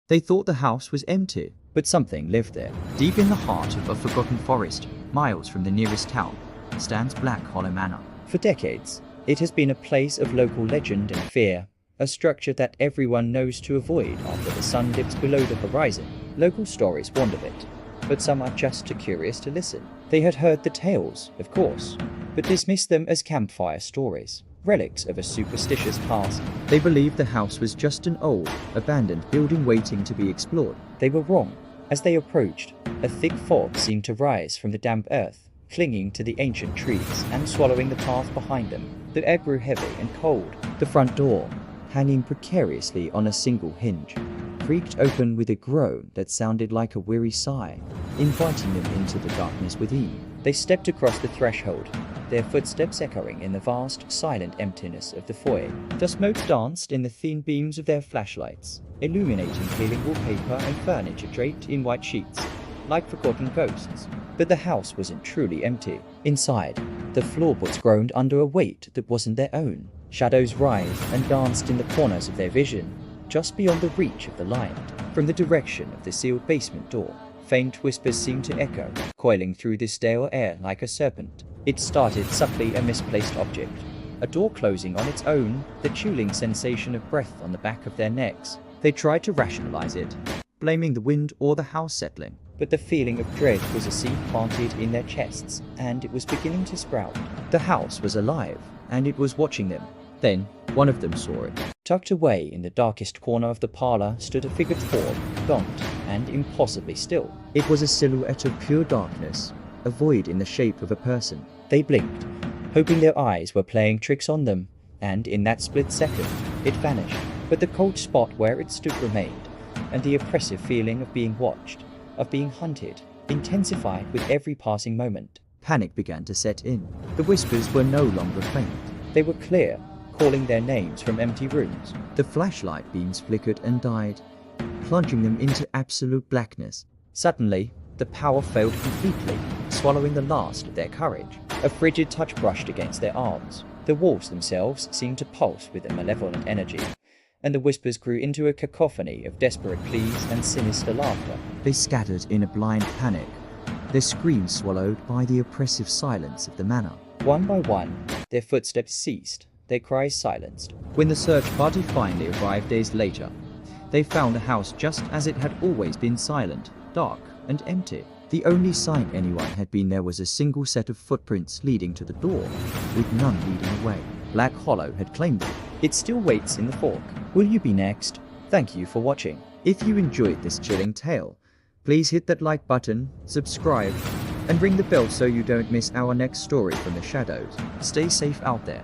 They thought the house was empty, but something lived there. Deep in the heart of a forgotten forest, miles from the nearest town, stands Black Hollow Manor. For decades, it has been a place of local legend and fear, a structure that everyone knows to avoid after the sun dips below the horizon. Local stories warned of it, but some are just too curious to listen. They had heard the tales, of course, but dismissed them as campfire stories, relics of a superstitious past. They believed the house was just an old, abandoned building waiting to be explored. They were wrong. As they approached, a thick fog seemed to rise from the damp earth, clinging to the ancient trees and swallowing the path behind them. The air grew heavy and cold. The front door, hanging precariously on a single hinge, creaked open with a groan that sounded like a weary sigh, inviting them into the darkness within. They stepped across the threshold, their footsteps echoing in the vast, silent emptiness of the foyer. The smoke danced in the thin beams of their flashlights, illuminating peeling wallpaper and furniture draped in white sheets, like forgotten ghosts. But the house wasn't truly empty. Inside, the floorboards groaned under a weight that wasn't their own. Shadows writhed and danced in the corners of their vision, just beyond the reach of the light. From the direction of the sealed basement door, faint whispers seemed to echo, coiling through the stale air like a serpent. It started subtly a misplaced object, a door closing on its own, the chilling sensation of breath on the back of their necks. They tried to rationalize it, blaming the wind or the house settling, but the feeling of dread was a seed planted in their chests, and it was beginning to sprout. The house was alive, and it was watching them. Then, one of them saw it. Tucked away in the darkest corner of the parlor stood a figure tall, gaunt, and impossibly still. It was a silhouette of pure darkness, a void in the shape of a person. They blinked, hoping their eyes were playing tricks on them, and in that split second, it vanished. But the cold spot where it stood remained, and the oppressive feeling of being watched, of being hunted, intensified with every passing moment. Panic began to set in. The whispers were no longer faint. They were clear, calling their names from empty rooms. The flashlight beams flickered and died, plunging them into absolute blackness. Suddenly, the power failed completely, swallowing the last of their courage. A frigid touch brushed against their arms. The walls themselves seemed to pulse with a malevolent energy, and the whispers grew into a cacophony of desperate pleas and sinister laughter. They scattered in a blind panic, their screams swallowed by the oppressive silence of the manor. One by one, their footsteps ceased, their cries silenced. When the search party finally arrived days later, they found the house just as it had always been: silent, dark, and empty. The only sign anyone had been there was a single set of footprints leading to the door, with none leading away. Black Hollow had claimed them. It still waits in the fork. Will you be next? Thank you for watching. If you enjoyed this chilling tale, please hit that like button, subscribe, and ring the bell so you don't miss our next story from the shadows. Stay safe out there.